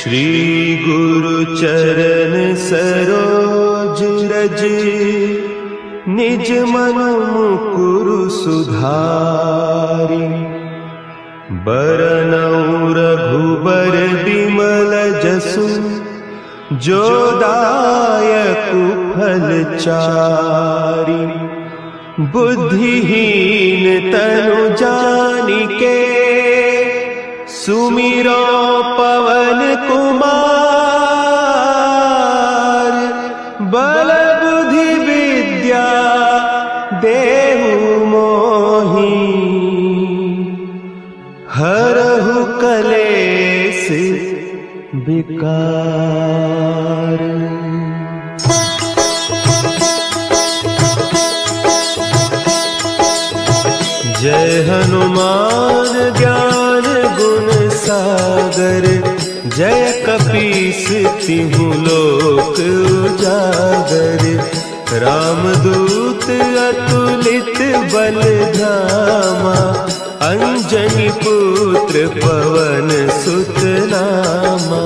श्री गुरु चरण सरोज रज, निज मन मुकुरु सुधारि। बरनउँ रघुबर बिमल जसु, जो दायकु फल चारि। बुद्धिहीन तनु जानिके, सुमिरो पवन कुमार। बल बुद्धि विद्या देहु मोहि, हरहु कलेस विकार। जय हनुमान ज्ञान गुण सागर, जय कपीस तिहु लोक उजागर। रामदूत अतुलित बल धामा, अंजनी पुत्र पवन सुत नामा।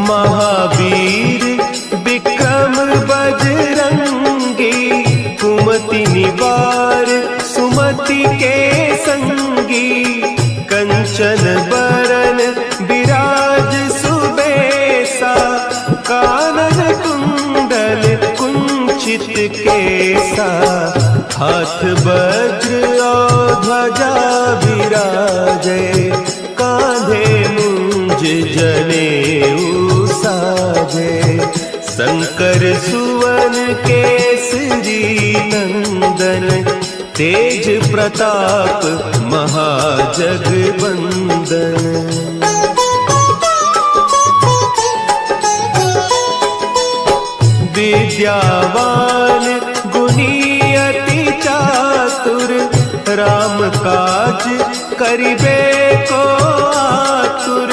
महावीर विक्रम बजरंगी, कुमति निवार सुमति के संगी। कंचन बरन विराज सुबेसा, कानन कुंडल कुंचित केसा। हाथ वज्र और ध्वजा विराजे, कांधे मूंज जनेऊ साजे। शंकर सुवन केसरी नंदन, तेज प्रताप महाजगवंदन। विद्यावान गुणी अति चातुर, राम काज करिबे को आतुर।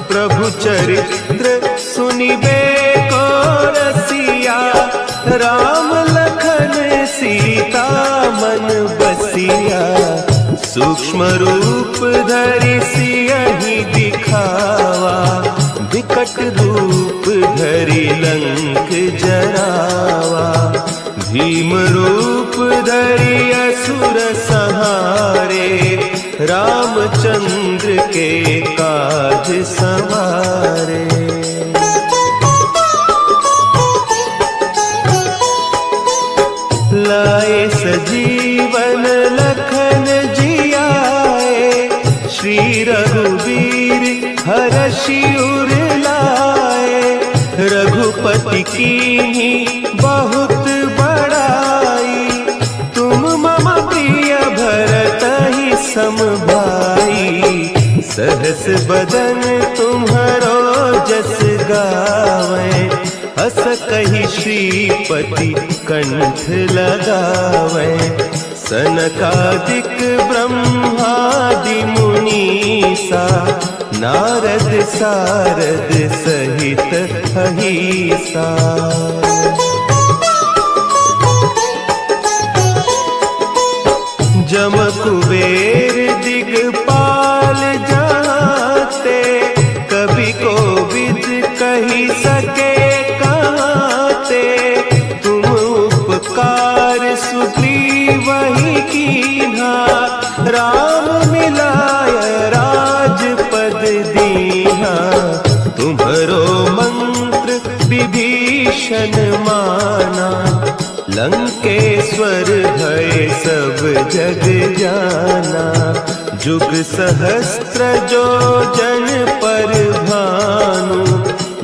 प्रभु चरित्र सुनिबे को रसिया, राम लखन सीता मन बसिया। सूक्ष्म रूप धरि सियहि दिखावा, विकट रूप धरि लंक जरावा। भीम रूप धरि असुर संहारे, रामचंद्र के काज सवारे। लाए सजीवन लखन जियाए, श्री रघुवीर हरषि उर लाए। रघुपति कीन्ही बहुत बड़ाई, तुम मम प्रिय भरतहि सम भाई। सहस बदन तुम्हरो जस गावें, हस कहि श्रीपति कंठ लगावें। सनकादिक ब्रह्मादि मुनीसा, नारद सारद सहित अहीसा। जम कुबेर दिगपाल जाते, कवि कोविद कहि सके कहते। तुम उपकार सुग्रीवहि कीन्हा, राम मिलाय राजपद दीन्हा। तुम्हरो मंत्र विभीषण माना, लंकेश्वर भय सब जग जाना। जुग सहस्त्र जो जन पर भानु,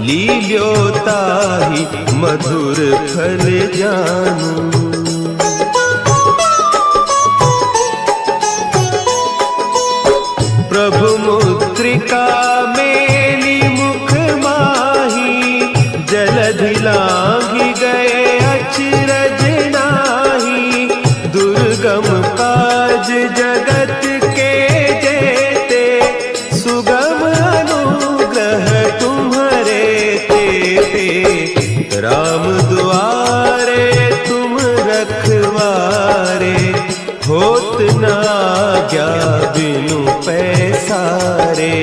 लील्योताहि मधुर फल जानू। प्रभु मुद्रिका मेली मुख माही, जलधि लांघि गए अचरज नाही। दुर्गम काज जगत के जेते, सुगम अनुग्रह तुम्हरे तेते। राम दुआरे तुम रखवारे, होत न आज्ञा बिनु पैसारे।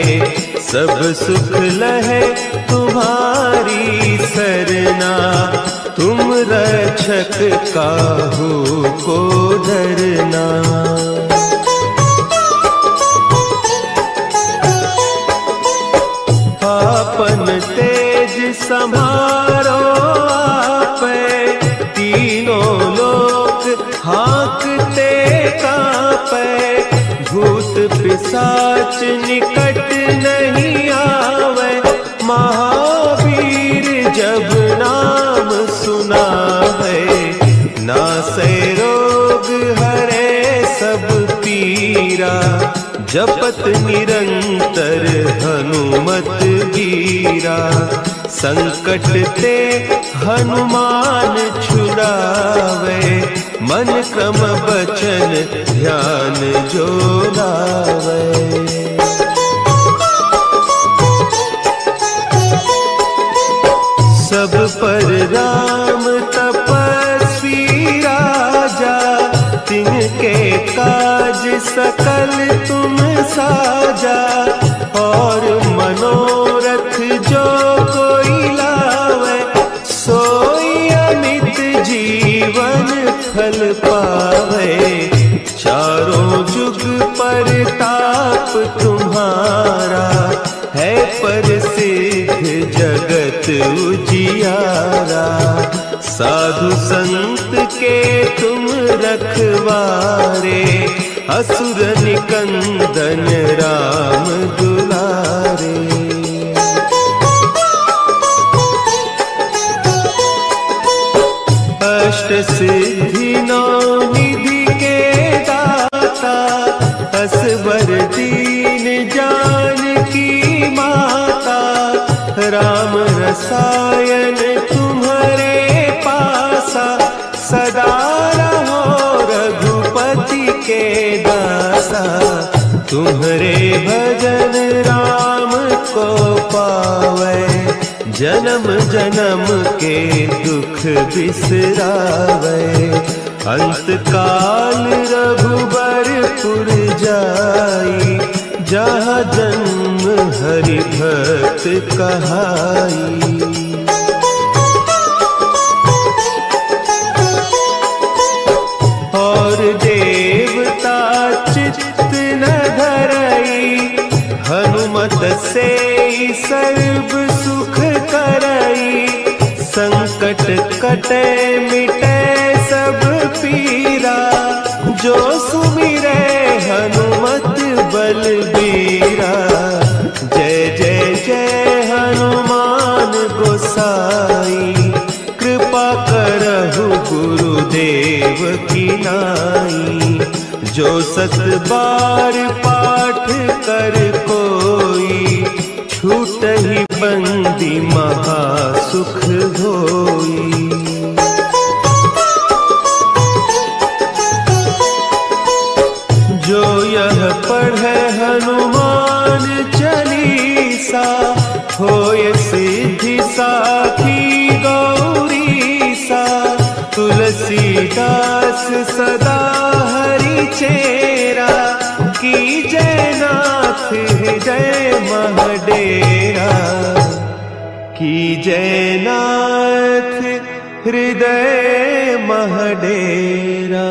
सब सुख लहे तुम्हारी सरना, तुम रक्षक काहू को डरना। आपन तेज संभारो आपे, तीनों लोक हाँकते कांपे। भूत पिशाच निकट नहीं आवे, महावीर जब नाम सुनावे। नासै रोग हरे सब पीरा, जपत निरंतर हनुमत वीरा। संकट ते हनुमान छुड़ावे, मन क्रम बचन ध्यान जो लावे। सब पर राम तपस्वी राजा, तिनके काज सकल तुम साजा। और मनोरथ जो कोई लावे, सोई अमित जीवन फल पावे। चारों जुग परताप तुम्हारा, है प्रसिद्ध जगत उजियारा। साधु संत के तुम रखवारे, असुर निकंदन राम दुलारे। अष्ट सिद्धि नौ निधि के दाता, असवर दीन जानकी माता। राम रसायन तुम्हारे पासा, सदा रहो रघुपति के दासा। तुम्हारे भजन राम को पावे, जन्म जन्म के दुख बिसरावे। अंत काल रघुबरपुर जाई, जहाँ जन्म हरि भक्त कहाई। और देवता चित्त न धरई, हनुमत से सर्व सुख करई। संकट कटे मिटे सब पीरा, जो सुमिरे हनुमत बलबीरा। जय जय जय हनुमान गोसाई, कृपा करहु गुरुदेव की नाई। जो सत बार पाठ कर कोई, छूटहि बंदी महासुख होई। जो यह पढ़े हनुमान चालीसा, होय सिद्धि साखी गौरीसा। तुलसीदास सदा हरि चेरा, कीजय नाथ हृदय महडेरा। कीजय नाथ हृदय महडेरा।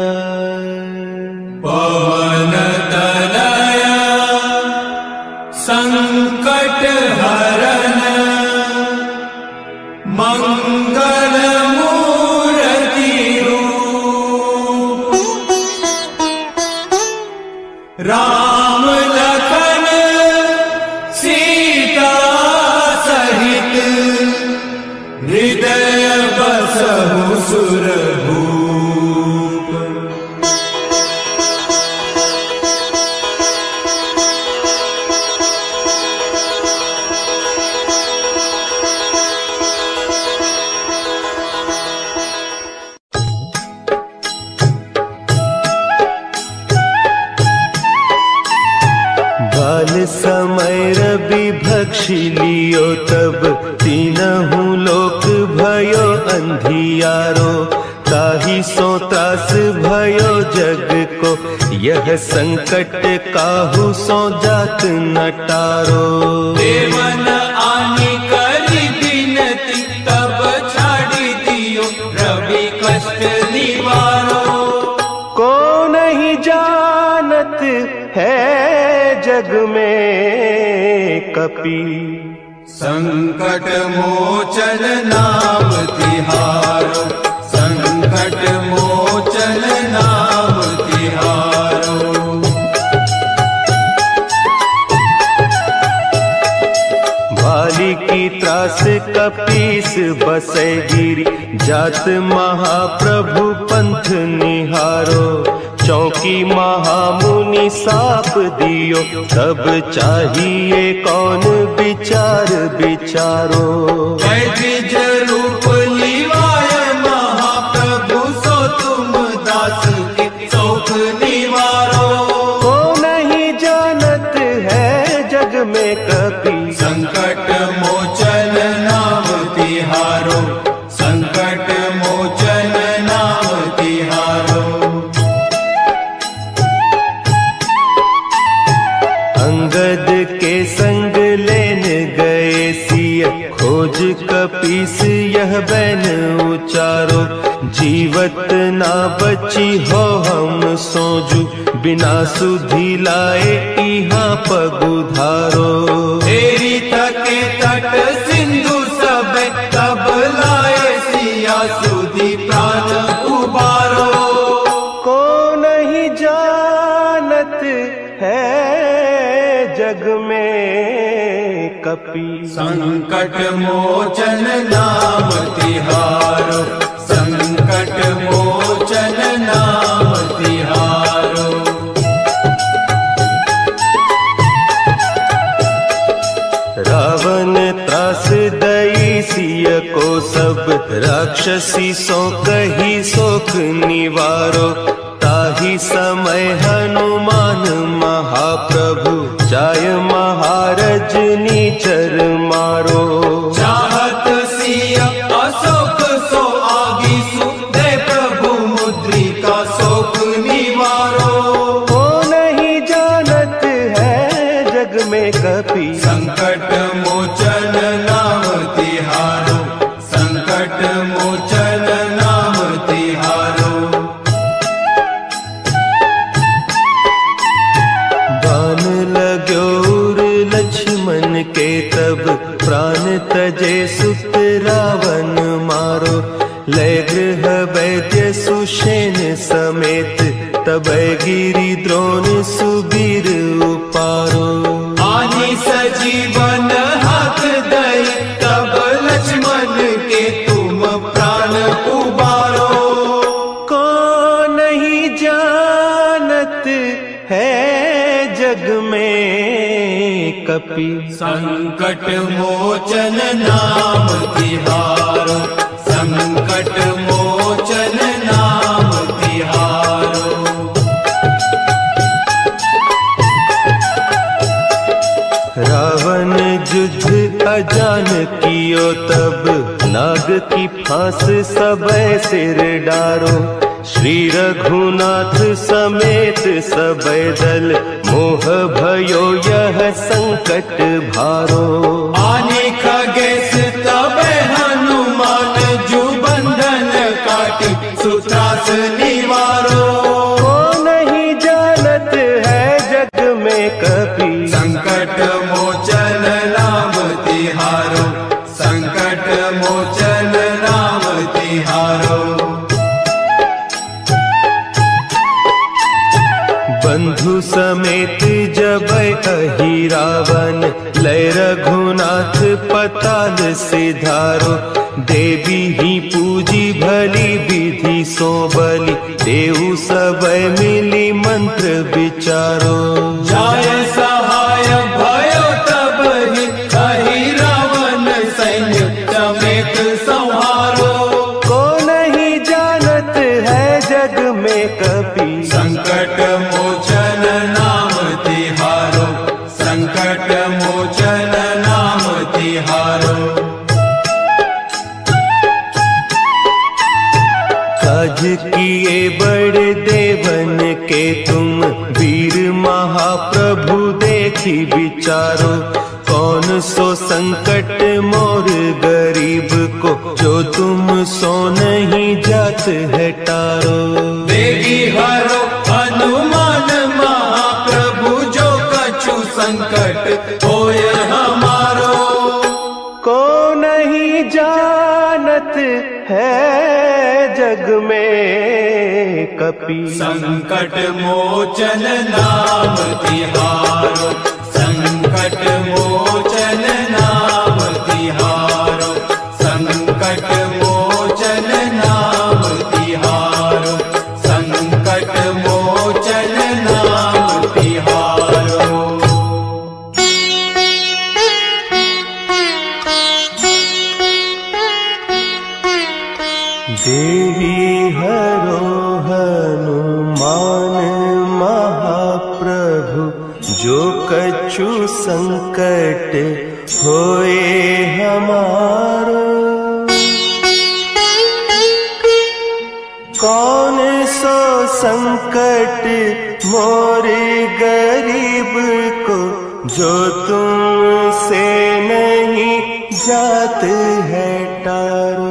पवन तनया संकट हरन, मंगल मूर्ति रूप। राम लखन सीता सहित, हृदय बसहु सुरभूप। समय रवि भक्षी लियो, तब तीनहु लोक भयो अंधियारो। ताहि सो त्राहि त्रास भयो जग को, यह संकट काहू सो जात न टारो। देवन आनी करी बिनती, तब छाड़ी दियो रवि कष्ट निवारो। को नहीं जानत है जग में कपि, संकट मोचन नाम तिहारो, संकट मोचन नाम तिहारो। भाली की त्रास कपीस बसे गिरी, जात महाप्रभु पंथ निहारो। चौकी महामुनि साप दियो, तब चाहिए कौन विचार विचारो। द्विज रूप लिवाय महाप्रभु, सो तुम दास के शोक निवारो। को नहीं जानत है जग में कपि, संकट मोचन नाम तिहारो, संकट मोचन नाम तिहारो। अंगद के संग लेन गए सिय, खोज कपीस यह बैन उचारो। जीवत ना बची हो हम सोजू, बिना सुधि लाए इहाँ पगुधारो। तेरी थके तट सिंधु सब, तब लाए सिया सुधि प्राण उबारो। को नहीं जानत है जग में कपि, संकट मोचन नाम तिहारो, संकट मोचन नाम तिहारो। रावण त्रास दई सिय को, सब राक्षसी सो कही शोक निवारो। ताही समय हनुमान महाप्रभु, जाय महारज नीचर मारो। चाहत सिया अशोक सो आगी सु, दे प्रभु मुद्रिका शोक निवारो। को नहीं जानत है जग में कपि, संकट मोचन नाम तिहारो, संकट मोचन नाम तिहारो। बान लाग्यो उर लक्ष्मण के, तब प्राण तजे सुत रावण मारो। लय गृह वैद्य सुषेण समेत, तब गिरि द्रोण सुबीर उपारो। आनी सजीवन हाथ दई, तब लक्ष्मण के तुम प्राण उबारो। को नहीं जानत है जग में कपि, संकट मोचन नाम तिहारो, संकट मोचन नाम तिहारो। रावण युद्ध अजान कियो, तब नाग की फांस सबे सिर डारो। श्री रघुनाथ समेत सबे दल, मोह भयो यह संकट भारो। आने खगेश तब हनुमान, जो बंधन काटी सुत्रास निवारो। को नहीं जानत है जग में कपि, संकट मोचन नाम तिहारो, संकट मोचन नाम तिहारो। बंधु समेत जब अहि रावण, लय रघुनाथ पताल सिधारो। देवी ही पूजी भली विधि सो बलि, देहु सब मिली मंत्र विचारो। जाय सहाय भयो तब ही, अहि रावण सैन्य समेत संहारो। को नहीं जानत है जग में कपि, संकट मोचन नाम तिहारो, संकट मोचन नाम तिहारो। काज की किए बड़े देवन के तुम वीर महाप्रभु देखी विचारो, कौन सो संकट मोर गरीब को, जो तुम सो नहीं जात है टारो। बेगी हरो हनुमान महाप्रभु, जो कछु संकट होय हमारो। को नहीं जानत है जग में कपि, संकट मोचन नाम तिहारो, संकट मोचन नाम तिहारो, संकट मोचन नाम तिहारो, संकट मोचन नाम तिहारो। देवी हरो हनुमान महाप्रभु, जो कछु संकट होए हमारो। कौन सो संकट मोर गरीब को, जो तुमसे नहीं जात है टारो।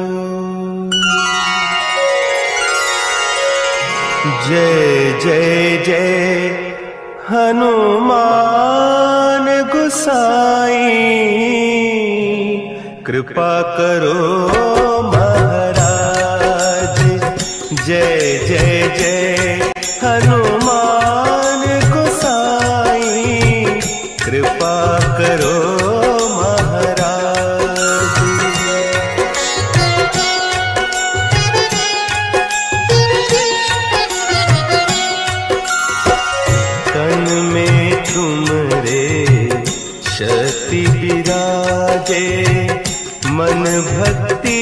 जय जय जय हनुमान गुसाई, कृपा करो महाराज। जय जय जय हनुमान गुसाई, कृपा करो विराजे, मन भक्ति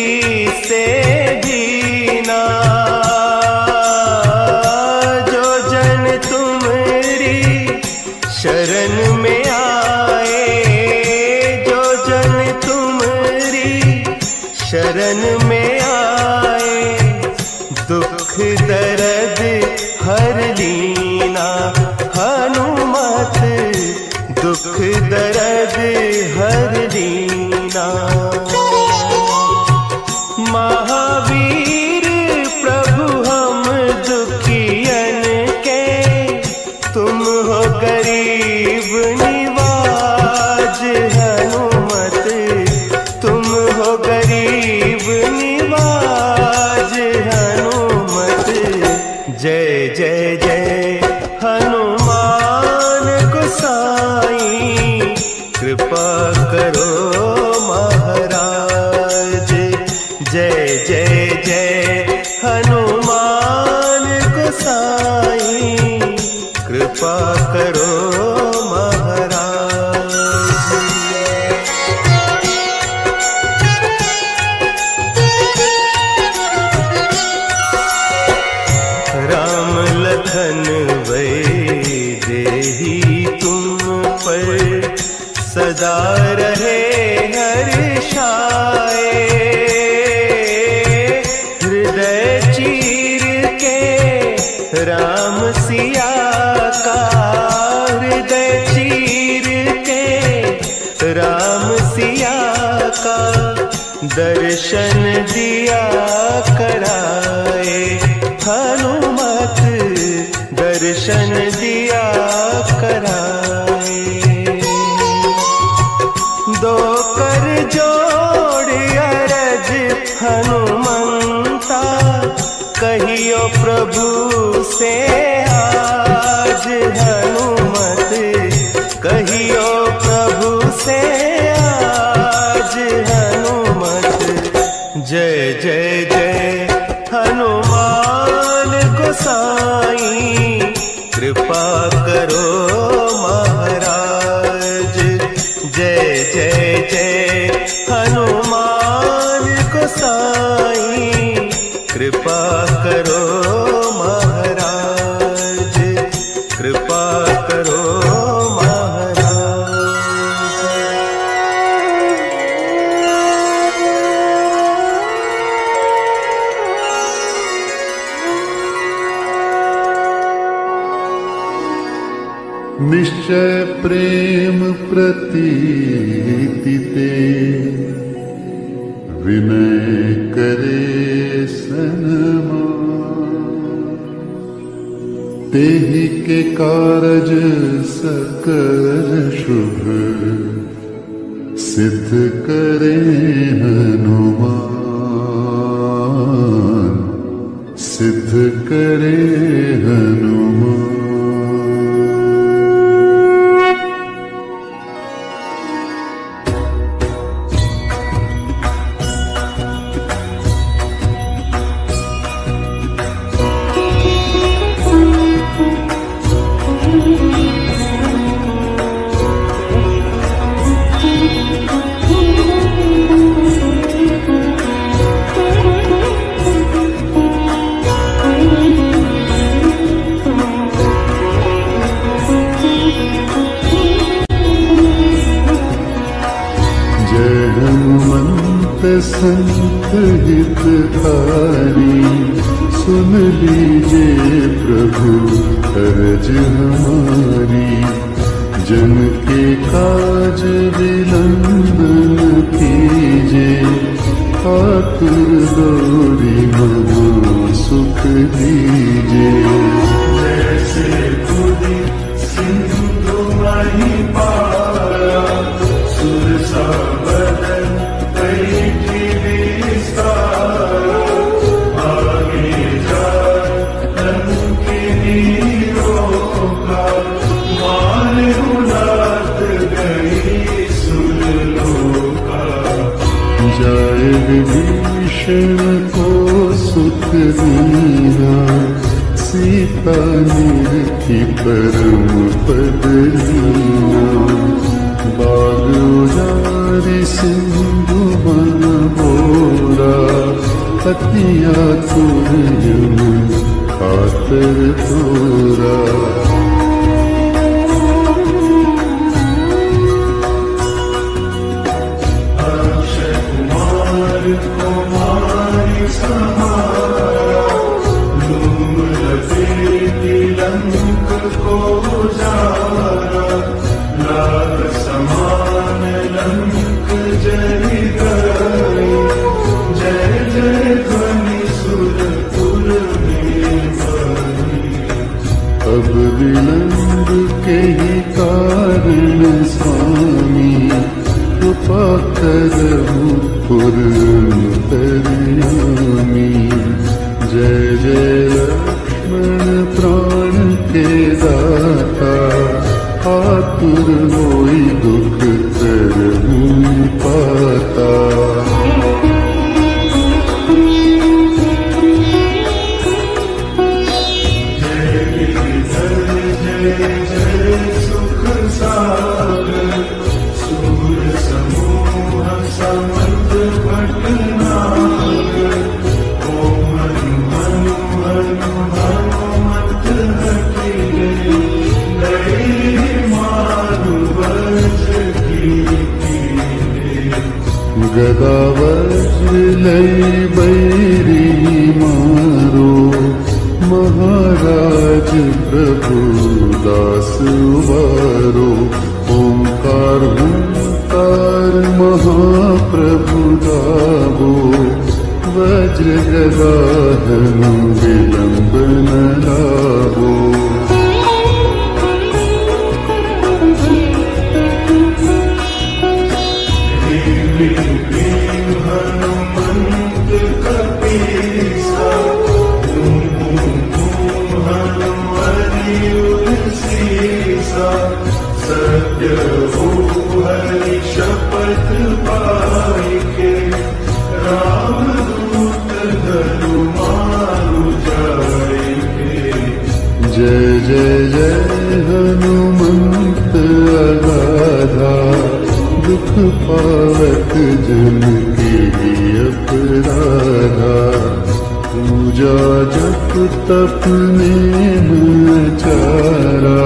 से दीना। जो जन तुम्हारी शरण में आए, जो जन तुम्हारी शरण में आए, दुख दर्द हर लीना। हनुमत दुख दर्द हर लीना। महावीर प्रभु हम दुखियन के, तुम हो गरीब निवाज। हनुमत तुम हो गरीब निवाज। हनुमत जय जय जय हनुमान गोसाई, कृपा करो महाराज। जय जय जय हनुमान गोसाई, कृपा करो महाराज। राम लखन वैदेही तुम पर सदा रहे हर्षाए। हृदय चीर के राम सिया का, हृदय चीर के राम सिया का, दर्शन दिया कराए। हनुमत दर्शन दिया कराए। दो कर जोड़ अरज हनुमंता, कहियो प्रभु से आज। हनुमत कहियो प्रभु से आज। हनुमत जय जय जय हनुमान गोसाई, कृपा करो महाराज। जय जय जय हनुमान गोसाई, कृपा करो महाराज। कृपा करो महाराज। निश्चय प्रेम प्रतीति ते विनय करे सनमान। तेहि के कारज सकल शुभ सिद्ध करे हनुमान, सिद्ध करे हनुमान। संत हितकारी सुन लीजिए प्रभु अर्ज हमारी। जन के काज विलंब न कीजिए, आतुर दौरी महा सुख दीजिए। जैसे खुदी सिंधु मही पारा, सुरसा बदन जाए विभीषण को सुख दीना, सीता निरखी परम पद लीना। बाग उजारि सिंधु वन बोरा, अति आतुर जन खातर तोरा। कुमारी समारा, लूम लपेटी लंक को जारा। लाल समान लंक जरि गई, जय जय ध्वनि सुरपुर में बनी। अब विलंब के ही कारण स्वामी, कृपा करहु पुरंतर्यामी। जय जय लक्ष्मण प्राण के दाता, आतुर होई दुख करहु पाता। जय गिरिधर जय जय सुख सागर, सूर समूह समर्थ भटनागर। ओम हनु हनु हनु हनुमत हठि लय मानु वज्र कीर्ति। गदा वज्र लय बैरी मारो, महाराज प्रभु दास उबारो। ओंकार हुंकार महाप्रभु गावो, वज्र गदा धनु विलंब न लावो। हनुमंत कपीसा, सत्य हो हरि शपथ पाई के, राम दूत धनु मारु जाएंगे। जय जय जय हनुमंत अगाधा, दुख पावत जन के अपराधा। पूजा जप तप नेम चारा,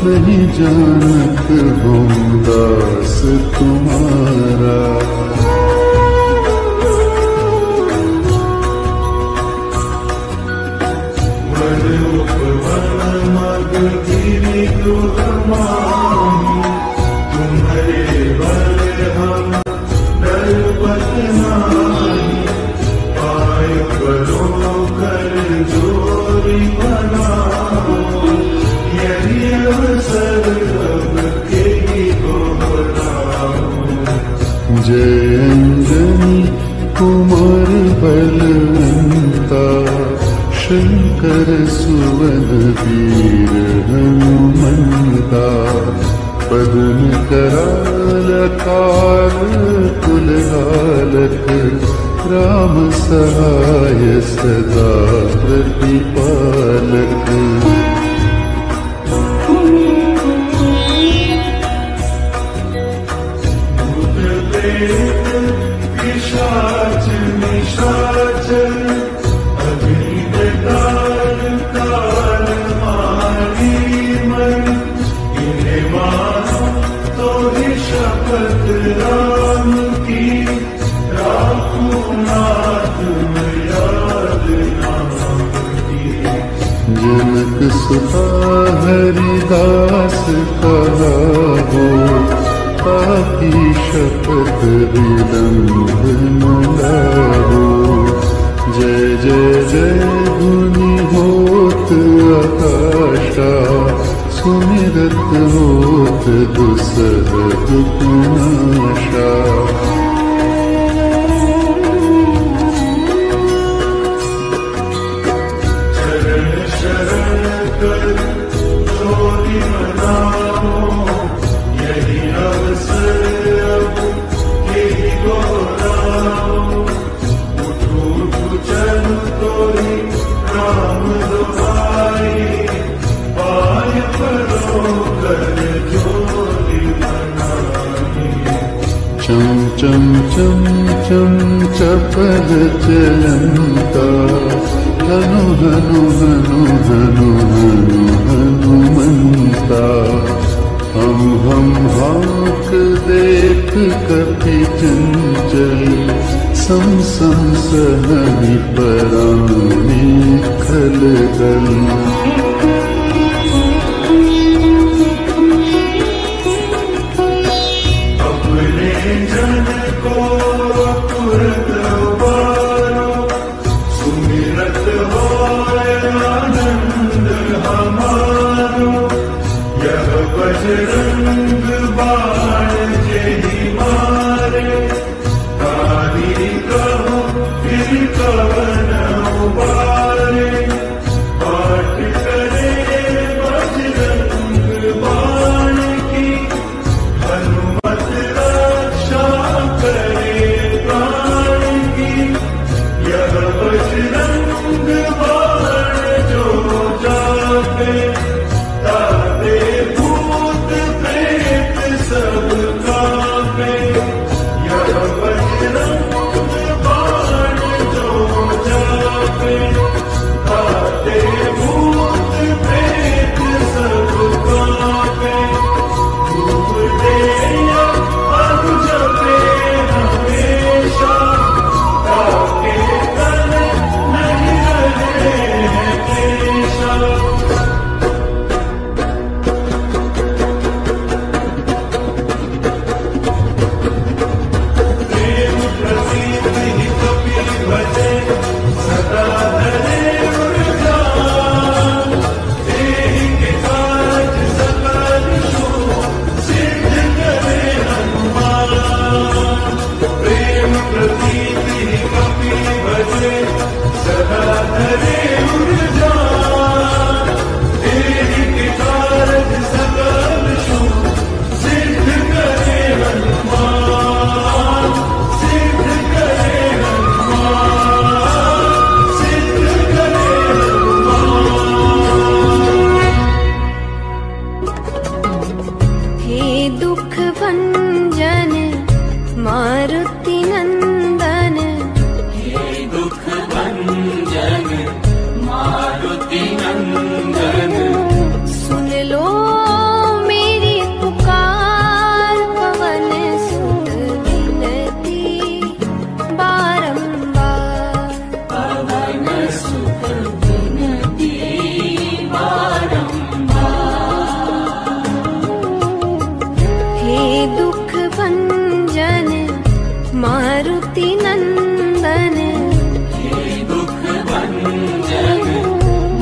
नहीं जानत हूँ दास तुम्हारा। वन उपवन मग गिरि दुह वीर हनुमंता पद्म कराल काल कुलहालक राम सहाय सदा प्रतिपालक पिशाच निशाचर अग्निदान काल मारी मन इन्हें मानो तो ही शपथ राम की राखूं नाथ में याद नाम की। जनक सुता हरिदास कहा हो पापी शपथ विलंब न लाओ। जय जय जय धुनि होत आकाशा सुमिरत होत दुसह दुखनाशा। चरण शरण कर जोरी मनाओ यही अवसर अब यही दोहराओ। उठो उठो चलो तो ही राम दुआई पाय परो कर जोरी मनाई। चम चम चम चम चपल चलंता हनु हनु हनु हनु हनु हनुमंता। हम हाक देख कपि चंचल सम सम सहनि परानी खलदल। अपने जन को तुरंत उबारो सुमिरत होय आनंद हमारो। यह बजरंग बाण जेहि मारे कारी कहो फिर कवन उबारे। पाठ करे बजरंग बाण की हनुमत रक्षा करे प्राण की। यह बजरंग बाण जो जाते ताते भूत प्रेत सब कांपे। यह बजरंग बाण जो जाते ताते भूत प्रेत सब कांपे। धूप दे या अग जपे हमेशा ताके तन नहीं रहे केशा। प्रेम प्रसीद ही कपि भजे सदा धरे उर्जान। तेहि के कारज सकल शुभ सिद्ध करे हनुमान। प्रेम प्रसीद ही कपि भजे सदा धरे उर्जान। तेहि के कारज सकल शुभ सिद्ध करे हनुमान। सिद्ध करे हनुमान सिद्ध करे हनुमान। हे दुख भंजन मारुति नंदन। हे दुख भंजन मारुति नंदन। सुन लो मेरी पुकार पवन सुत विनती बारंबार। पवन सुत विनती बारंबार। हे दुख भंजन मारुति नंदन। हे दुख भंजन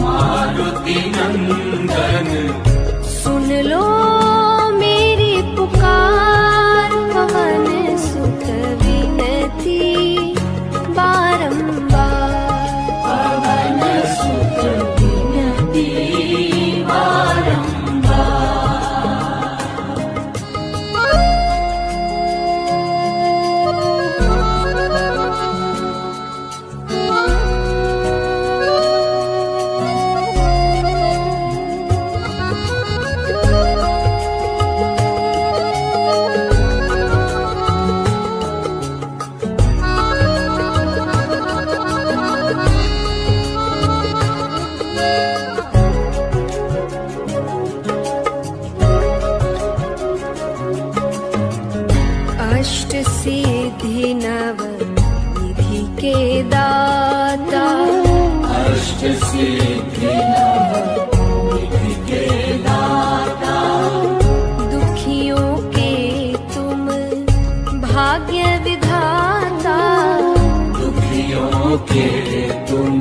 मारुति नंदन। सुन लो मेरी पुकार पवन सुत विनती बारंबार। पवन सुत विनती सिद्धि नव निधि के दाता, अष्ट सिद्धि नव निधि के दाता, दुखियों के तुम भाग्य विधाता, दुखियों के तुम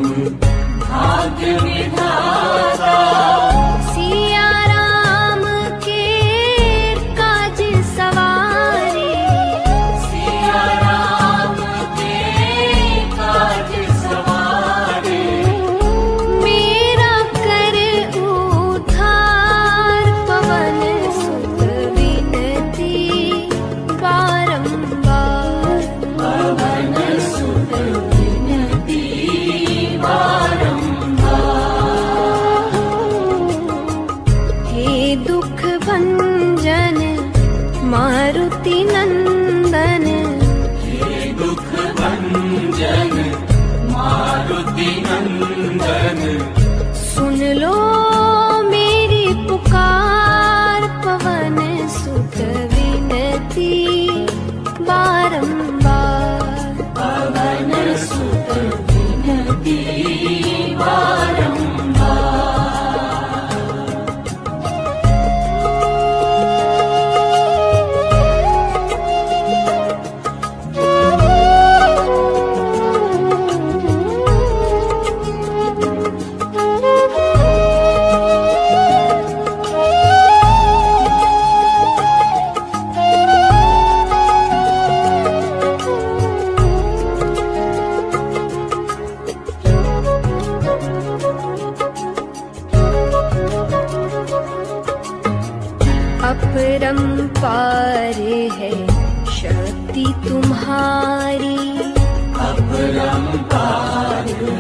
भाग्य विधाता, सिया राम के काज सवारे, सिया राम के काज सवारे, मेरा कर उद्धार, पवन सुत विनती बारंबार, पवन सुत विनती बारंबार, हे दुख भंजन मारुति नंदन, हे दुख भंजन मारुति नंदन, सुन लो मेरी पुकार, पवन सुत विनती बारंबार, पवन सुत विनती बारंबार, अपरंपार है शक्ति तुम्हारी, अपरंपार है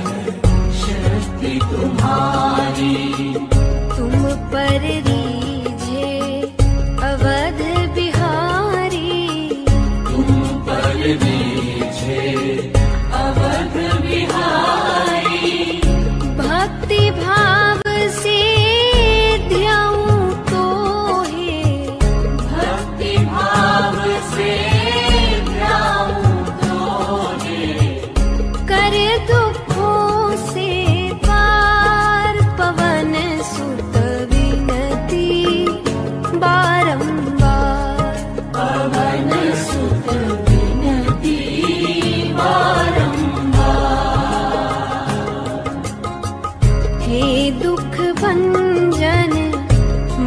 शक्ति तुम्हारी, तुम पर रीझे अवध बिहारी, तुम पर रीझे अवध बिहारी, भक्ति भाव से ध्याऊं तो है, भक्ति भाव से ध्याऊं तोहे, कर दुखों से पार, पवन सुत विनती बारंबार, पवन सुत विनती बारंबार, हे दुख भंजन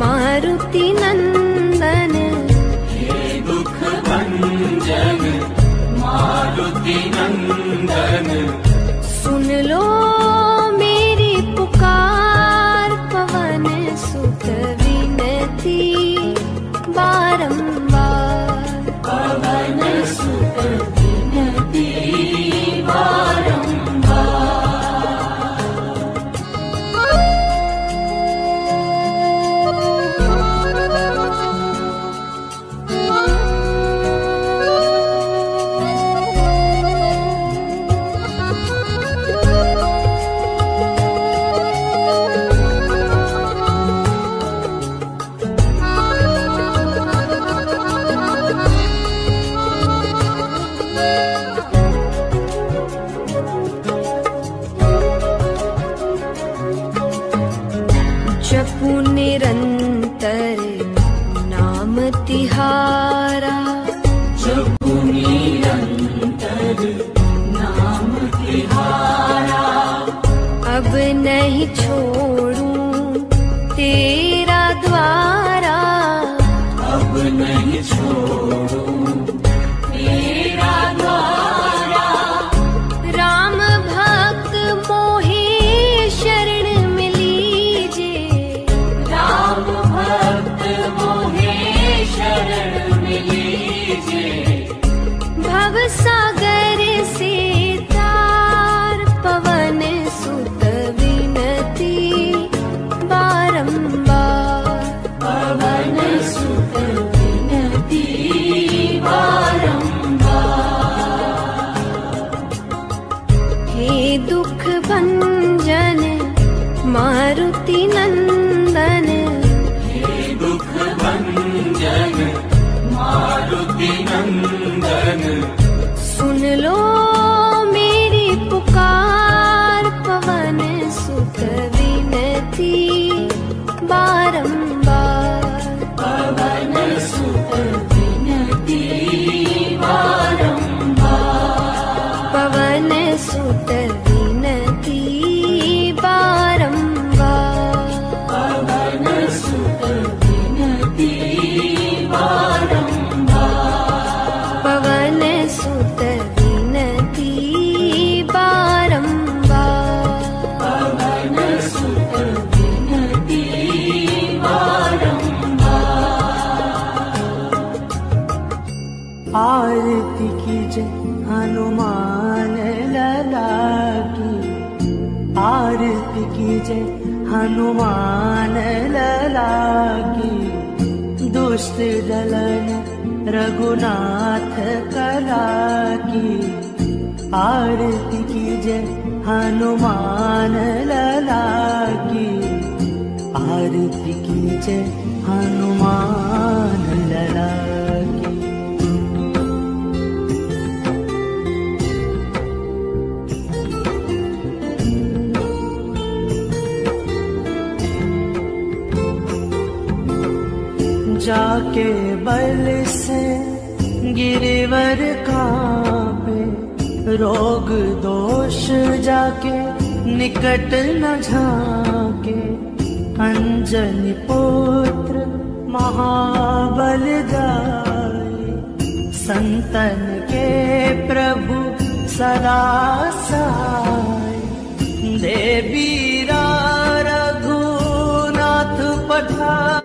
मारुति नंदन, हे दुख भंजन मारुति नंदन, सुन लो मेरी पुकार, पवन सुत विनती बारंबार, पवन सुत विनती बारंबार, जपू निरंतर नाम तिहारा, जपू निरंतर नाम तिहारा, अब नहीं छोड़ूं तेरा द्वारा, अब नहीं छोड़ूं तेरा द्वारा, राम भक्त मोहे शरण में लीजिए, राम भक्त मोहे शरण में लीजिए, भव सागर से तार, पवन सुत विनती बारंबार, पवन सुत विनती बारंबार, हे दुख भंजन मारुति नंदन, हे दुख भंजन मारुति नंदन, जय हनुमान लला की, आरती कीजिए हनुमान लला की। दुष्ट दलन रघुनाथ कला की, आरती कीजिए हनुमान लला की, आरती कीजिए हनुमान लला की। जाके बल से गिरिवर कांपे, रोग दोष जाके निकट न झाके। अंजनी पुत्र महाबल दाई, संतन के प्रभु सदा सहाय। देवीरा रघुनाथ पठार,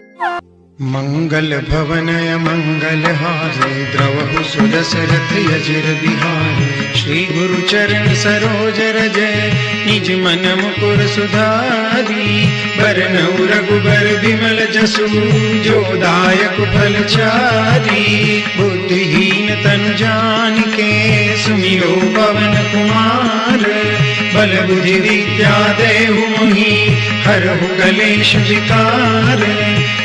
मंगल भवनय मंगल हारे, द्रवहु सुदशरथ यजिर बिहारे। श्री गुरु चरण सरोज रजय, निज मन मुकुर सुधारी। बरनउँ रघुबर बिमल जसु, जो दायक फल चारी। बुद्धिहीन तनु जानिके, सुमिरो पवन कुमार। बल बुद्धि विद्या देहु मोहि, हरहु कलेश विकार।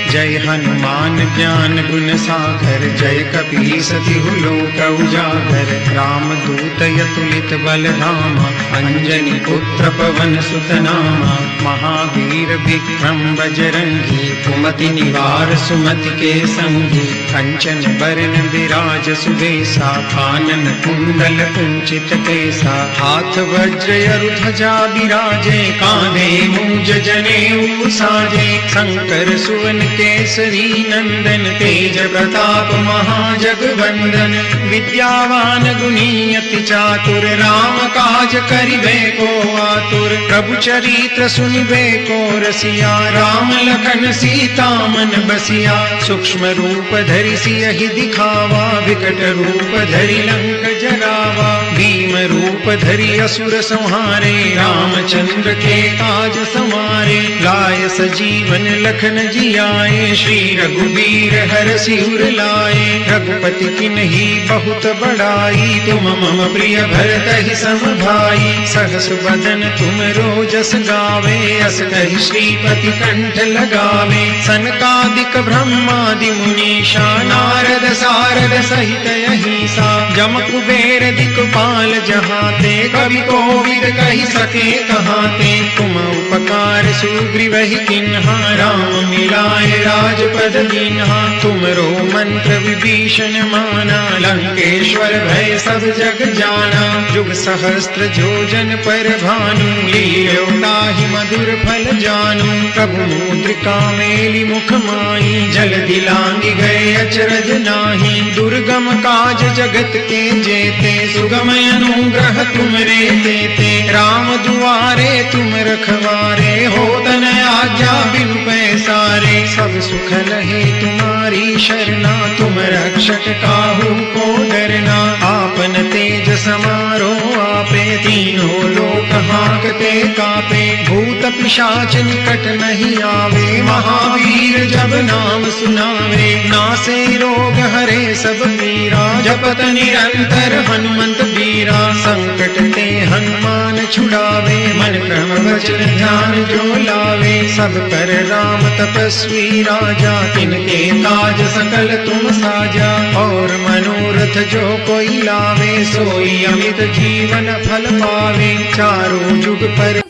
जय हनुमान ज्ञान गुण सागर, जय कपीस तिहु लोक उजागर। राम दूत अतुलित बल धामा, अंजनी पुत्र पवन सुत नामा। महावीर विक्रम बजरंगी, कुमति निवार सुमति के संगी। कंचन बरन विराज सुबेसा, कानन कुंडल कुंचित केसा। हाथ वज्र अरु ध्वजा बिराजे, कांधे मूंज जनेऊ साजे। शंकर सुवन केसरी नंदन, तेज प्रताप महाजगवंदन। विद्यावान गुणी अति चातुर, राम काज करिबे को आतुर। प्रभु चरित्र सुनिबे को रसिया, राम लखन सीता मन बसिया। सूक्ष्म रूप धरि सियहि दिखावा, विकट रूप धरि लंक जरावा। भीम रूप धरि असुर संहारे, रामचंद्र के काज समारे। लाय सजीवन लखन जियाए, श्री रघुबीर हरषि उर लाए। रघुपति किन्ही बहुत बड़ाई, तुम मम प्रिय भरतहि सम भाई। सहस बदन तुम रोजस गावे, अस कहि श्रीपति कंठ लगावे। सनकादिक ब्रह्मादि मुनीषा, नारद सारद सहित अहिसा। जम कुबेर दिक्पाल जहाते, कवि कोविद कहि सके कहाते। तुम उपकार सुग्रीवहि किन्हा, राम मिलाए राजपद दीन्हा। तुमरो मंत्र विभीषण माना, लंकेश्वर भय सब जग जाना। जुग सहस्त्र जोजन पर भानु, लील्यो ताहि मधुर फल जानू। प्रभु मुद्रिका मेलि मुख माहि, जल्दी लांघि गए अचरज नाही। दुर्गम काज जगत के जेते, सुगम अनुग्रह तुमरे तेते। राम दुआरे तुम रखवारे, होत न आज्ञा बिनु पैसारे। सब सुख लहे तुम्हारी शरणा, तुम रक्षक काहू को डरना। आपन तेज समारो आपे, तीनों लोक हांकते कापे। भूत पिशाच निकट नहीं आवे, महावीर जब नाम सुनावे। नासे रोग हरे सब पीरा, जपत निरंतर हनुमंत बीरा। संकट ते हनुमान छुड़ावे, मन क्रम वचन ध्यान जो लावे। सब कर राम तपस्वी राजा, तिनके काज सकल तुम साजा। और मनोरथ जो कोई लावे, सोई अमित जीवन फल पावे। चारों जुग पर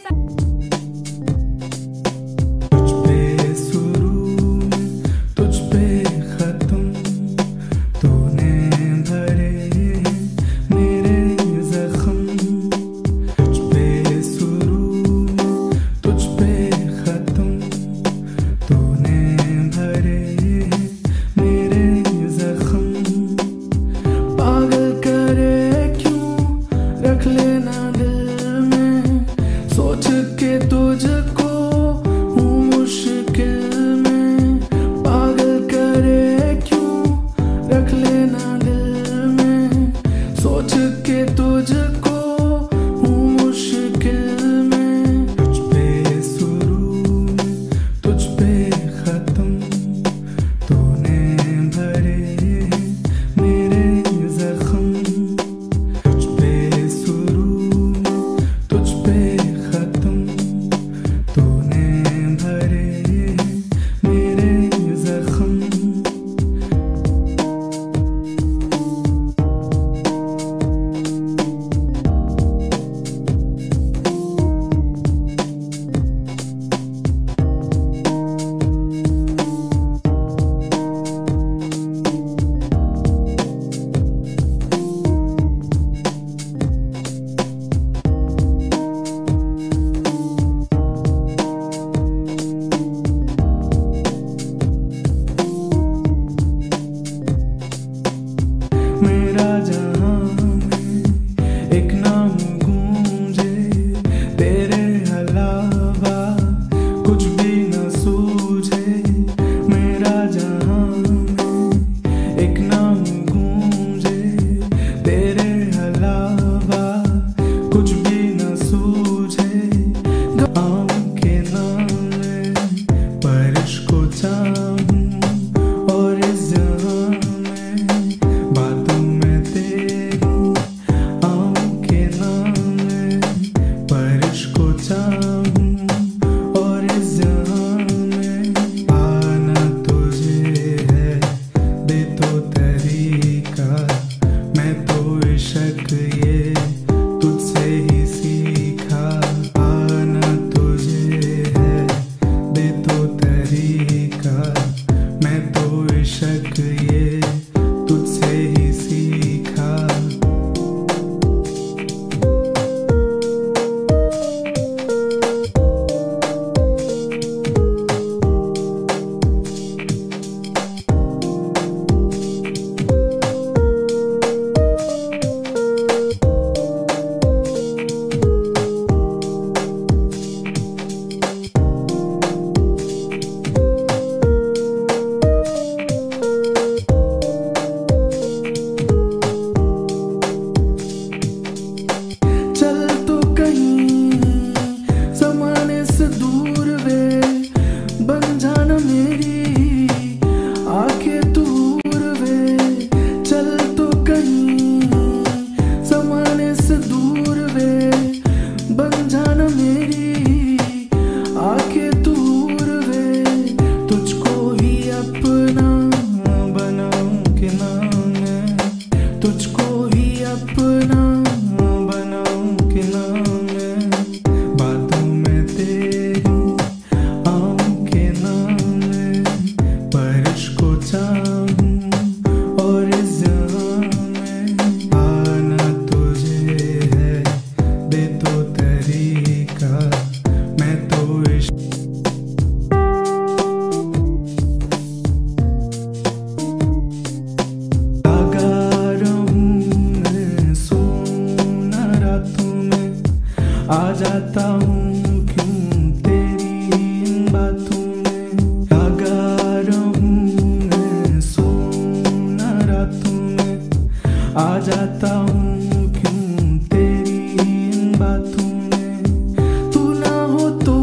जाता हूँ क्यों तेरी इन बातों में। तू ना हो तो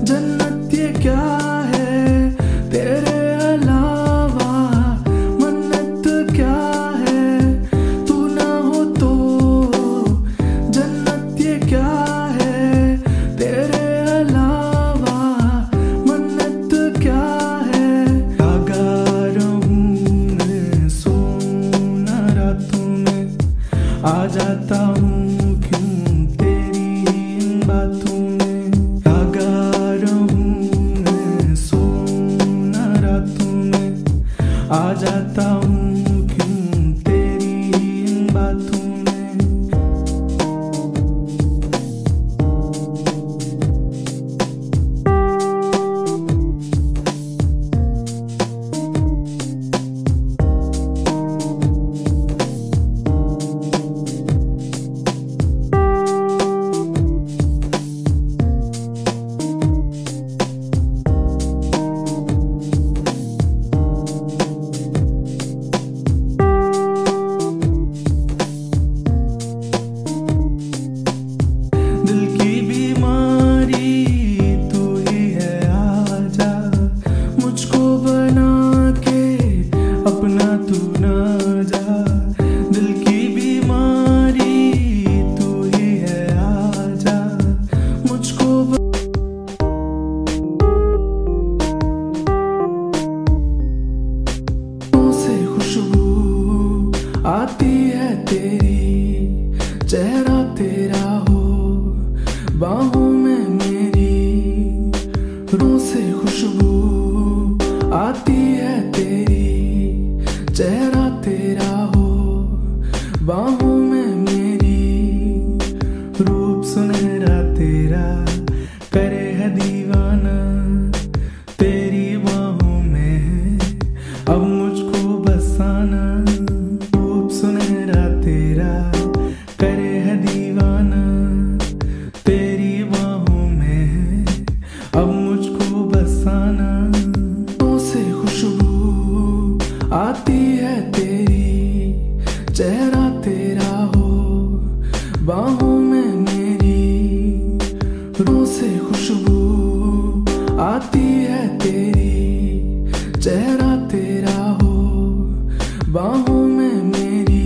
जन्नत ये क्या है, तेरे अलावा मन्नत क्या है। तू ना हो तो जन्नत ये क्या है, तेरे अलावा मन्नत क्या है। जागा रहूं मैं सोना रातों में, आ जाता हूँ क्यों तेरी इन बातों में। जागा रहूं मैं सोना रातों में, आ जाता हूँ क्यों तेरी इन बातों में। दिल की बीमारी तू ही है, आजा मुझको बना के अपना तू ना जा। दिल की बीमारी तू ही है, आजा मुझको से खुशबू आती है तेरी, चेहरा तेरा हो बाहों में मेरी। रूह से खुशबू आती है तेरी, चेहरा तेरा हो बाहों में मेरी। रूप सुनहरा तेरा करे है दीवाना, तेरी बाहों में अब मुझको बसाना। रूप सुनहरा तेरा करे है दीवाना, तेरी बाहों में अब मुझको बसाना। तो से खुशबू आती है तेरी, चेहरा तेरा हो बाहों में मेरी। रूह से खुशबू आती है तेरी, चेहरा तेरा हो बाहों में मेरी।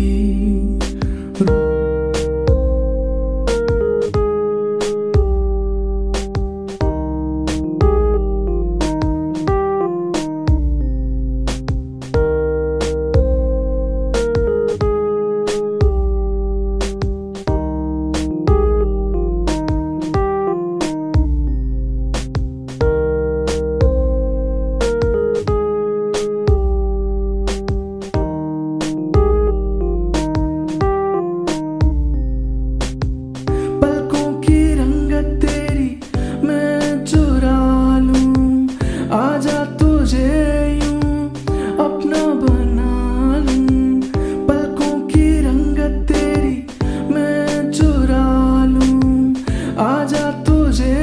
पलकों की रंगत तेरी मैं चुरा लूं, आजा तुझे यूं अपना बना लूं। पलकों की रंगत तेरी मैं चुरा लूं, आजा तुझे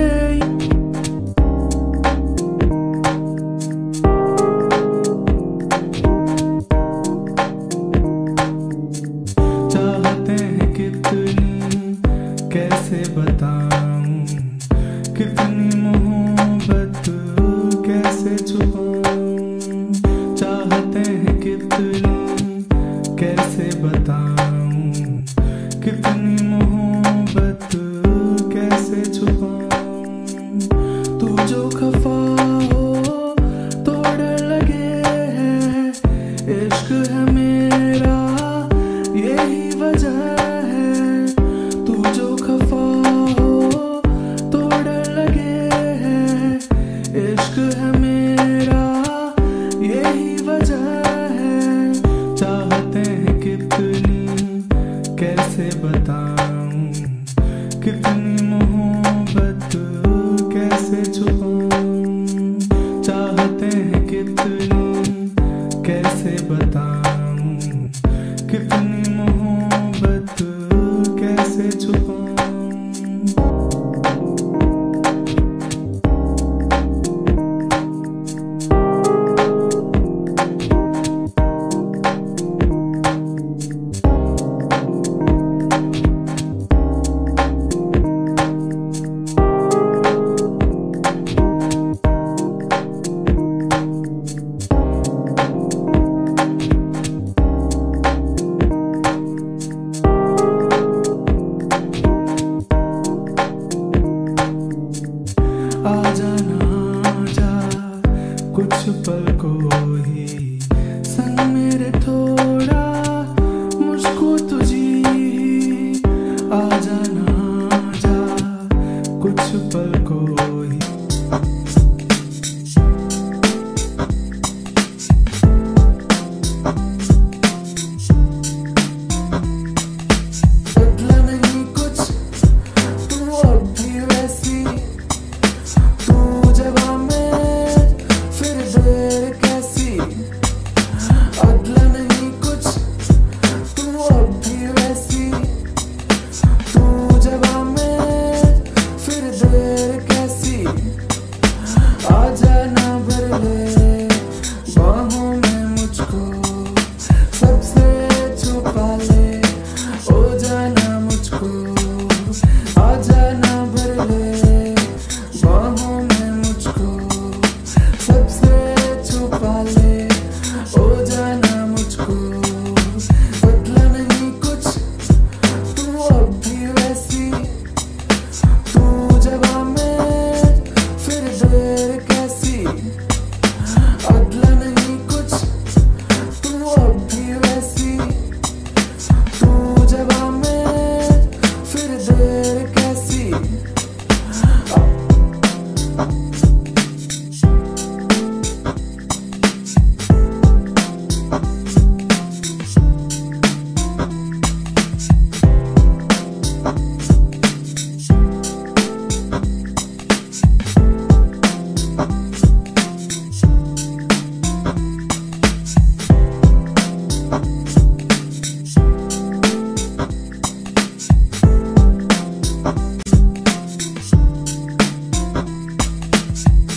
चाहते हैं कितनी कैसे बताऊं, कितनी मोहब्बत कैसे छुपाऊं। चाहते हैं कितनी कैसे बताऊं, कितनी मोहब्बत कैसे छुपाऊं। तू जो खफा हो तो डर लगे है, इश्क है मेरा यही वजह है। तू जो खफा हो तो डर लगे है, इश्क है मेरा यही वजह है। कुछ पल को ही संग मेरे थोड़ा मुझको तुझी आ जाना जा कुछ पल को ही बदला नहीं कुछ तू अब भी वैसी तू जवां में फिर देर कैसी अदला नहीं कुछ तू अब भी वैसी तू जवां में फिर देर कैसी आ जाना भर ले बाहों में मुझको सबसे छुपा ले ओ जाना मुझको आ जाना भर ले बाहों में मुझको सबसे छुपा ले ओ जाना मुझको बदला नहीं कुछ तू अब भी वैसी तू जवां में फिर देर कैसी अदला नहीं कुछ तू अब भी वैसी तू जवां में फिर देर कैसी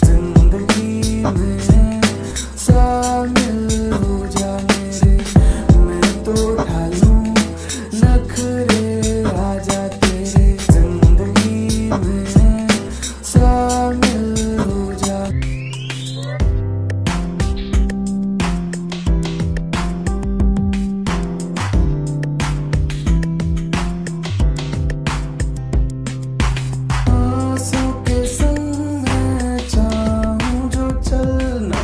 जिंदगी में शामिल हो जा मेरे मैं तो ढालूं नखरे आ जा तेरे जिंदगी में शामिल हो जा आंसू के संग मैं चाहूं जो चलना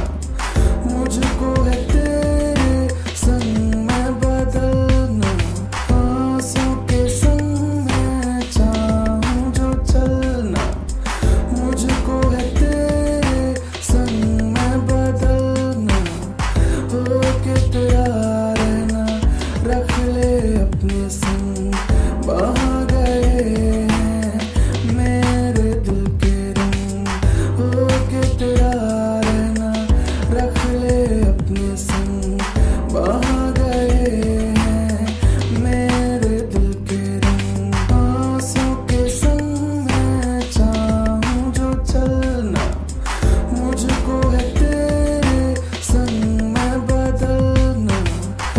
मुझको है तेरे संग में बदलना आंसू के संग मैं चाहूं जो चलना मुझको है तेरे संग में बदलना हो के तेरा रहना रख ले अपने संग बहा गए हैं मेरे दिल के रंग हो के तेरा रहना रख ले अपने संग बहा गए हैं मेरे दिल के रंग आंसू के संग मैं चाहूं जो चलना मुझको है तेरे संग में बदलना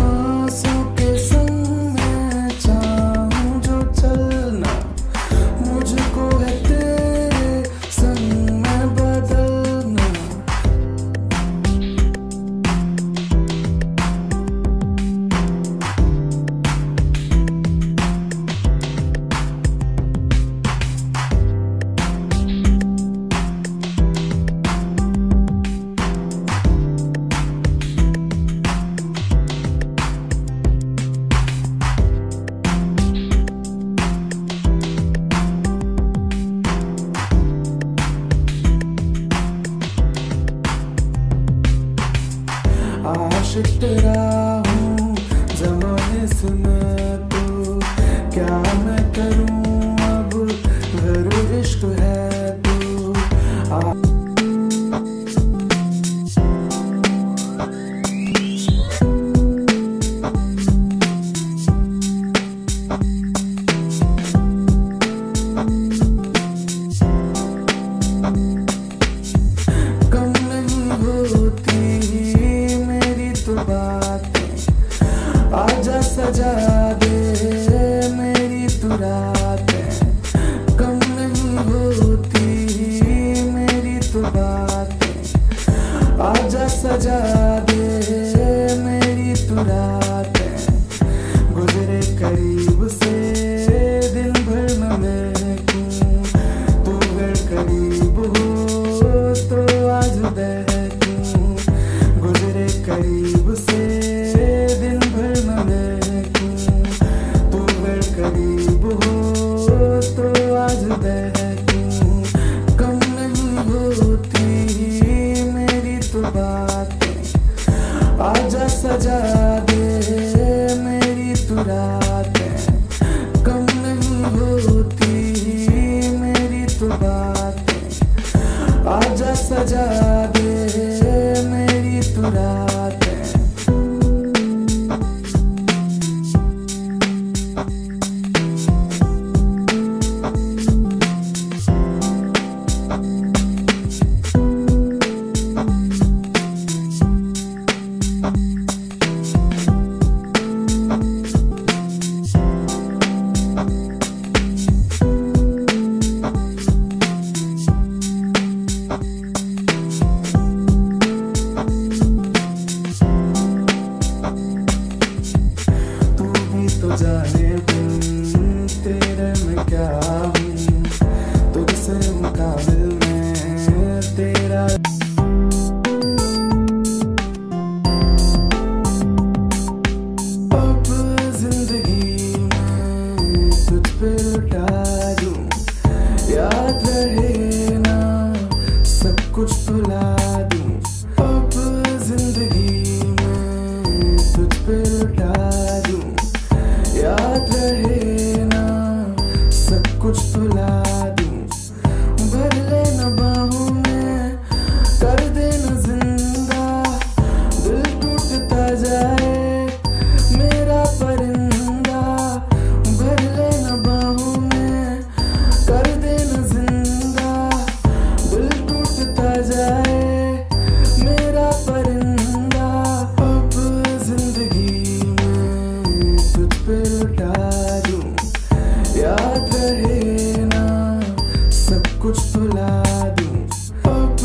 आंसू के संग मैं चाहूं जो चलना मुझको है तेरे संग में बदलना आशिक तेरा हूँ ज़माने से मैं तो क्या मैं करूँ अब घर इश्क है तो कम नहीं होती मेरी तो बातें आजा सजा दे मेरी तू रातें कम नहीं होती मेरी तू बातें आजा सजा दे मेरी तू रातें गुजरे करीब से दिन भर न मैं क्यों तू अगर करीब हो तो आज बहकूं बातें, आजा सजा दे मेरी तू रातें, कम नहीं होती मेरी तू बातें, आजा सजा दे मेरी तू रातें। जाने बिन तेरे में क्या हूँ, तुझसे मुकाबिल में तेरा। अब जिंदगी में तुझ पे लुटा दूँ, याद रहे ना सब कुछ भुला दूँ। अब जिंदगी में तुझ पे लुटा दूँ, याद रहे ना सब कुछ भुला दूँ। भर लेना बाहों में, कर देना जिंदा, दिल टूटता जाए मेरा परिंदा। भर लेना बाहों में, कर देना जिंदा, दिल टूटता जाए मेरा परिंदा। अब जिंदगी में तुझ पे लुटा दूँ, याद रहे ना सब कुछ भुला दूँ। अब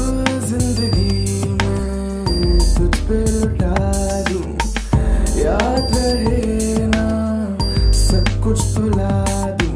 जिंदगी में तुझ पे लुटा दूँ, याद रहे ना सब कुछ भुला दूँ।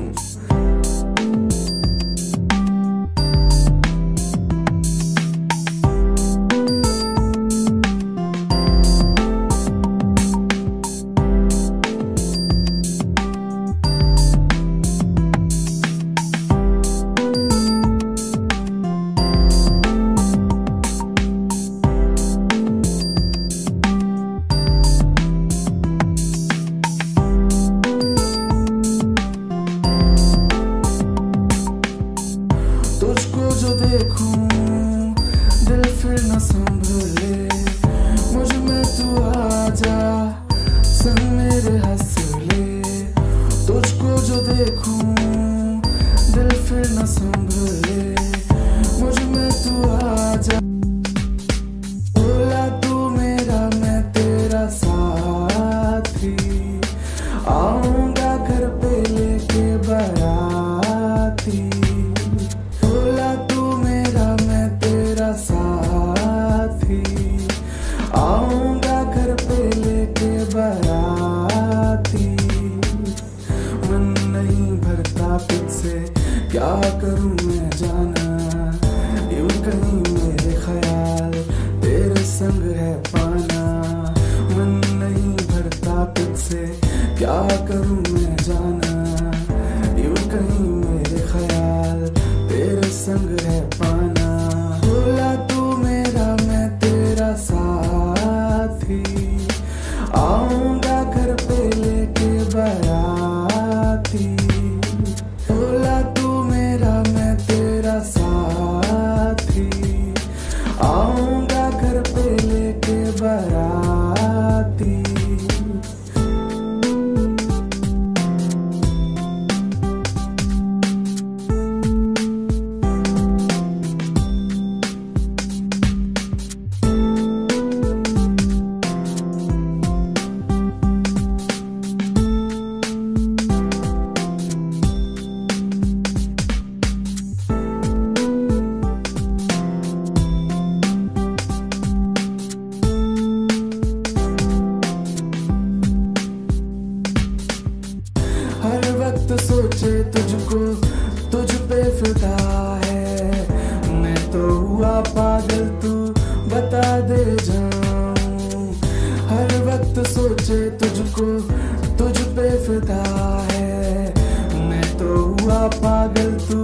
तुझको जो देखूं दिल फिर न संभले, मुझ में तू आजा संग मेरे हंस ले। तुझको जो देखूं दिल फिर न संभले, मुझ में तू आजा। बोला तू मेरा मैं तेरा साथी, आऊंगा घर पे लेके बाराती। बोला तू मेरा मैं तेरा साथी, आऊंगा घर पे लेके बाराती। मन नहीं भरता तुझसे क्या करूं मैं जाना, यूं कहीं मेरे ख्याल तेरे संग है पाना। मन नहीं भरता तुझसे क्या करूं मैं जाना, यूं कहीं मेरे ख्याल तेरे संग है पाना। बोला तू मेरा मैं तेरा साथी, आऊंगा घर पे लेके बाराती। बोला तू मेरा मैं तेरा साथी, आऊंगा घर पे लेके बाराती। हर वक्त सोचे तुझको, तुझ पे फिदा है। मैं तो हुआ पागल, तू बता दे जाऊं। हर वक्त सोचे तुझको, तुझ पे फिदा है। मैं तो हुआ पागल, तू